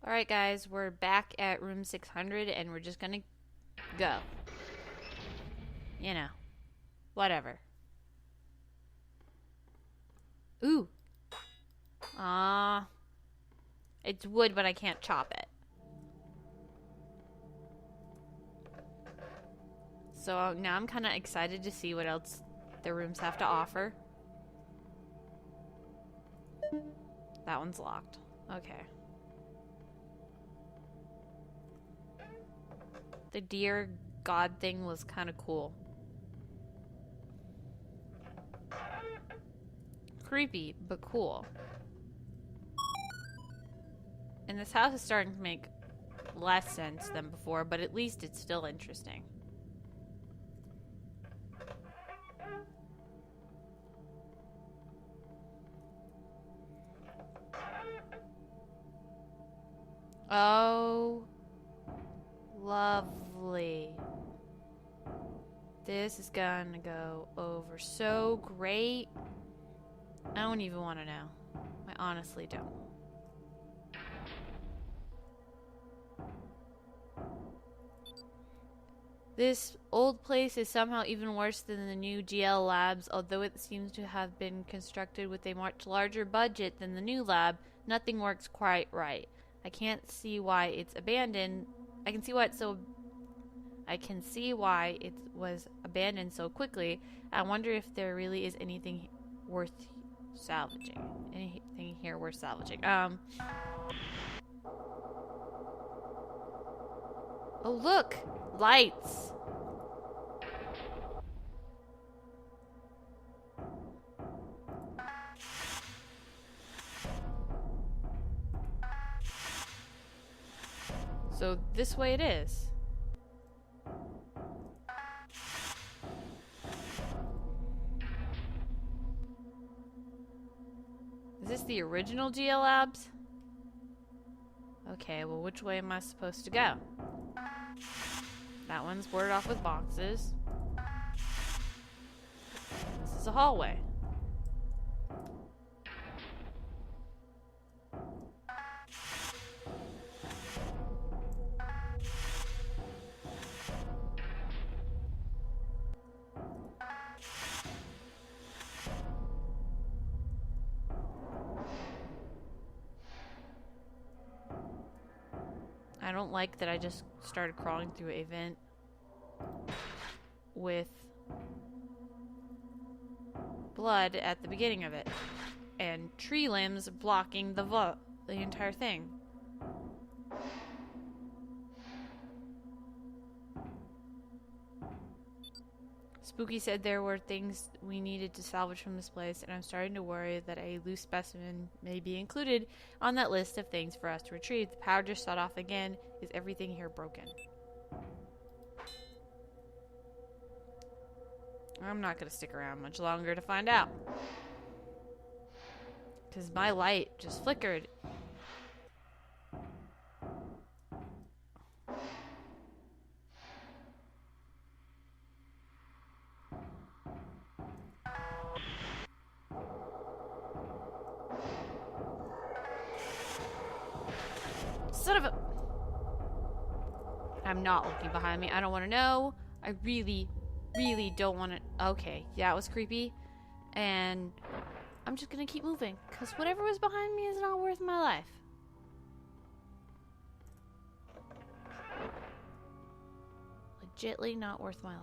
Alright guys, we're back at room 600 and we're just gonna go. You know, whatever. Ooh. It's wood but I can't chop it. So now I'm kind of excited to see what else the rooms have to offer. That one's locked. Okay. The deer god thing was kind of cool. Creepy, but cool. And this house is starting to make less sense than before, but at least it's still interesting. Oh, lovely. This is gonna go over so great. I don't even want to know. I honestly don't. This old place is somehow even worse than the new GL labs, although it seems to have been constructed with a much larger budget than the new lab. Nothing works quite right. I can't see why it's abandoned. I can see why it was abandoned so quickly. I wonder if there really is anything worth salvaging. Anything here worth salvaging. Oh look! Lights! So this way it is. Is this the original GL Labs? Okay, well which way am I supposed to go? That one's boarded off with boxes. This is a hallway. I don't like that I just started crawling through a vent with blood at the beginning of it and tree limbs blocking the entire thing. Spooky said there were things we needed to salvage from this place, and I'm starting to worry that a loose specimen may be included on that list of things for us to retrieve. The power just shut off again. Is everything here broken? I'm not going to stick around much longer to find out. Because my light just flickered. Son of a... I'm not looking behind me. I don't want to know. I really don't want to... Okay, yeah, it was creepy. And I'm just going to keep moving. Because whatever was behind me is not worth my life. Legitly not worth my life.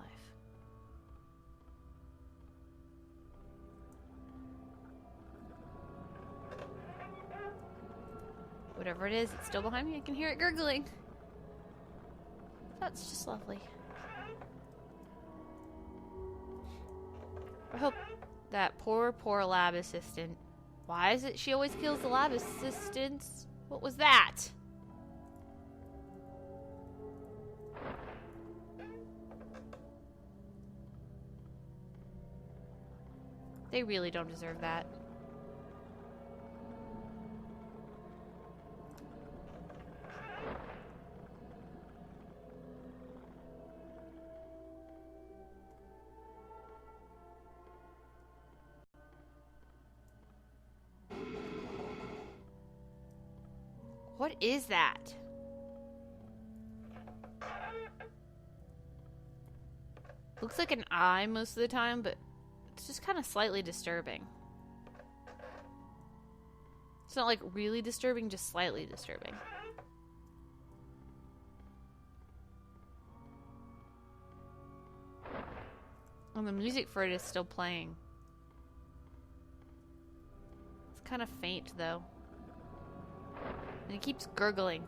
Whatever it is, it's still behind me. I can hear it gurgling. That's just lovely. I hope that poor lab assistant. Why is it she always kills the lab assistants? What was that? They really don't deserve that. What is that? Looks like an eye most of the time, but it's just kind of slightly disturbing. It's not like really disturbing, just slightly disturbing. And the music for it is still playing. It's kind of faint though. And it keeps gurgling.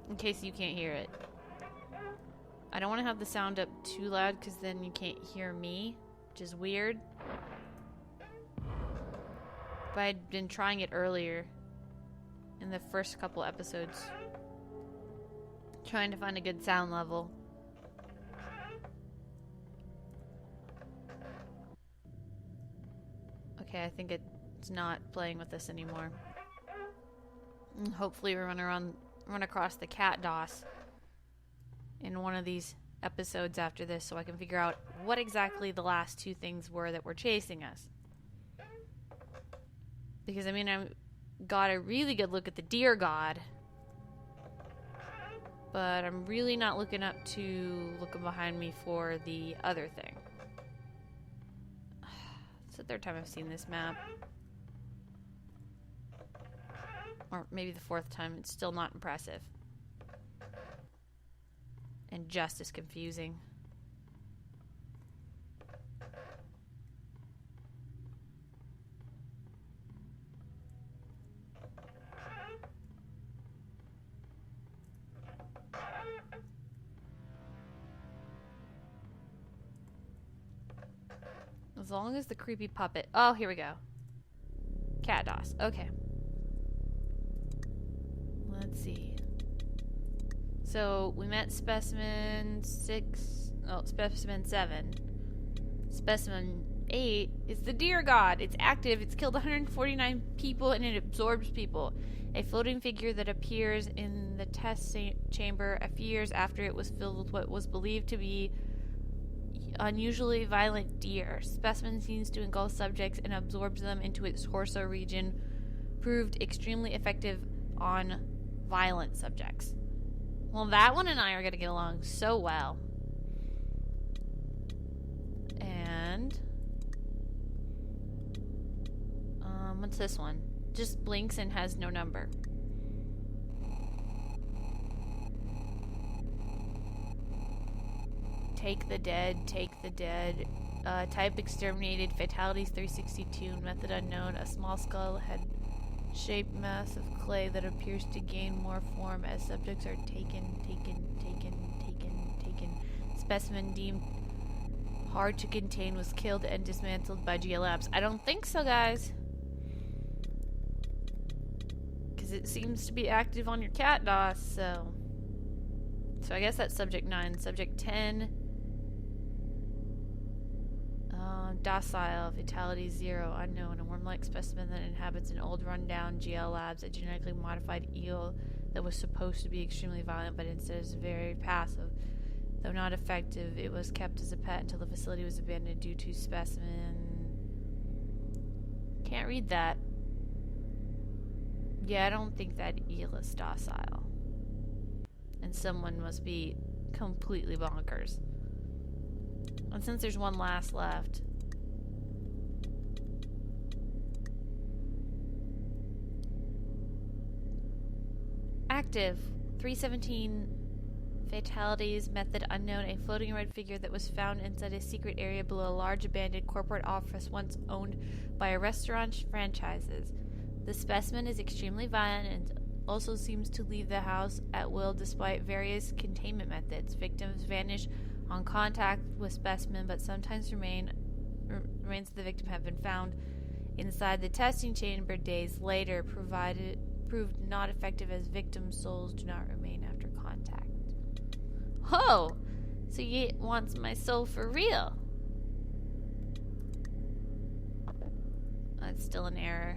In case you can't hear it. I don't want to have the sound up too loud because then you can't hear me, which is weird. But I'd been trying it earlier in the first couple episodes. Trying to find a good sound level. Okay, I think it's not playing with us anymore. And hopefully we run across the cat DOS in one of these episodes after this so I can figure out what exactly the last two things were that were chasing us. Because, I mean, I got a really good look at the deer god. But I'm really not looking behind me for the other thing. It's the third time I've seen this map. Or maybe the fourth time. It's still not impressive. And just as confusing. As long as the creepy puppet... Oh, here we go. Cat DOS. Okay. Let's see. So, we met Specimen 6... Oh, Specimen 7. Specimen 8 is the deer god. It's active. It's killed 149 people and it absorbs people. A floating figure that appears in the test chamber a few years after it was filled with what was believed to be unusually violent deer. Specimen seems to engulf subjects and absorbs them into its torso region. Proved extremely effective on violent subjects. Well, that one and I are going to get along so well. And what's this one? Just blinks and has no number. Take the dead, take the dead. Type exterminated, fatalities 362, method unknown. A small skull head-shaped mass of clay that appears to gain more form as subjects are taken. Specimen deemed hard to contain was killed and dismantled by GL Labs. I don't think so, guys. Because it seems to be active on your cat DOS, so I guess that's subject 9. Subject 10. Docile, fatality 0, unknown, a worm-like specimen that inhabits an old rundown GL Labs, a genetically modified eel that was supposed to be extremely violent but instead is very passive. Though not effective, it was kept as a pet until the facility was abandoned due to specimen... Can't read that. Yeah, I don't think that eel is docile. And someone must be completely bonkers. And since there's one last left... Active. 317 fatalities, method unknown, a floating red figure that was found inside a secret area below a large abandoned corporate office once owned by a restaurant franchises. The specimen is extremely violent and also seems to leave the house at will despite various containment methods. Victims vanish on contact with specimen, but sometimes remains of the victim have been found inside the testing chamber days later, proved not effective as victim souls do not remain after contact. Oh! So he wants my soul for real. That's still an error.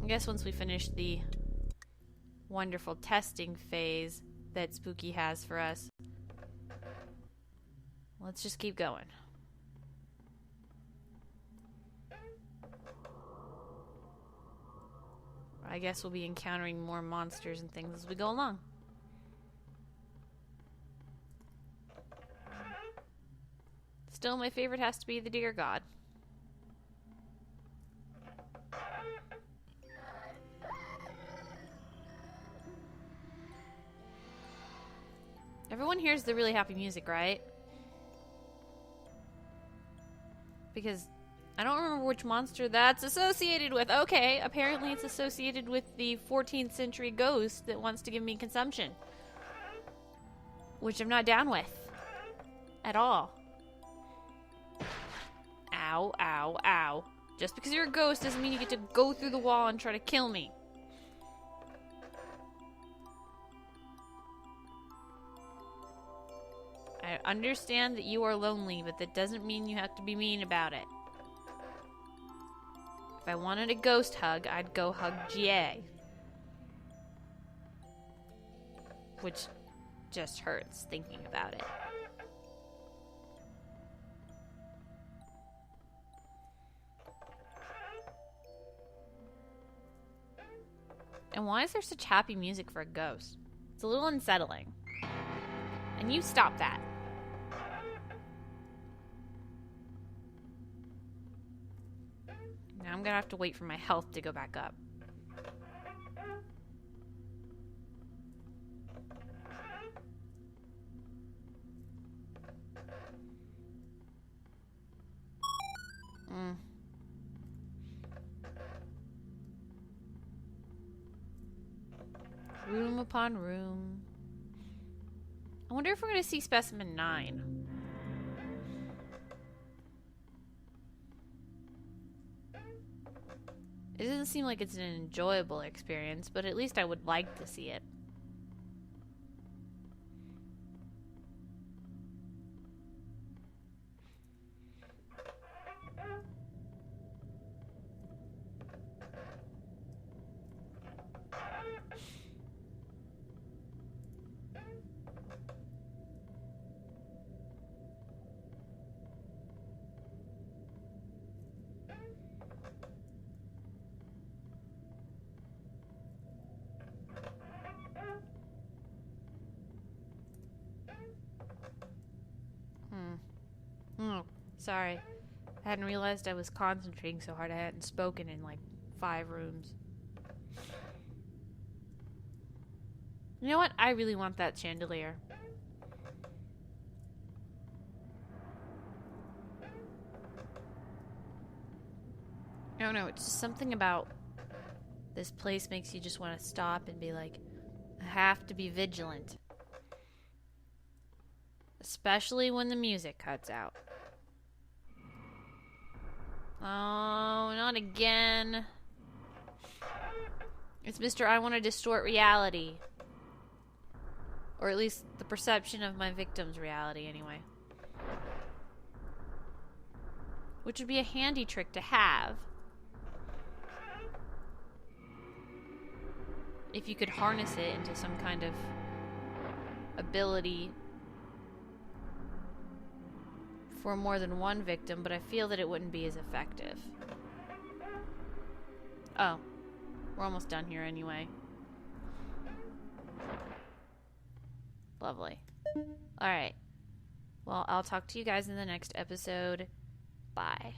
I guess once we finish the wonderful testing phase that Spooky has for us, let's just keep going. I guess we'll be encountering more monsters and things as we go along. Still, my favorite has to be the deer god. Everyone hears the really happy music, right? Because I don't remember which monster that's associated with. Okay, apparently it's associated with the 14th century ghost that wants to give me consumption. Which I'm not down with. At all. Ow, ow, ow. Just because you're a ghost doesn't mean you get to go through the wall and try to kill me. I understand that you are lonely, but that doesn't mean you have to be mean about it. If I wanted a ghost hug, I'd go hug GA. Which just hurts thinking about it. And why is there such happy music for a ghost? It's a little unsettling. And you stop that. Now I'm gonna have to wait for my health to go back up. Room upon room. I wonder if we're going to see Specimen 9. It doesn't seem like it's an enjoyable experience, but at least I would like to see it. Oh, sorry. I hadn't realized I was concentrating so hard I hadn't spoken in like 5 rooms. You know what? I really want that chandelier. I don't know, it's just something about this place makes you just want to stop and be like, I have to be vigilant. Especially when the music cuts out. Oh, not again. It's Mr. I want to distort reality. Or at least the perception of my victim's reality, anyway. Which would be a handy trick to have. If you could harness it into some kind of ability for more than one victim, but I feel that it wouldn't be as effective. Oh, we're almost done here anyway. Lovely. Alright. Well, I'll talk to you guys in the next episode. Bye.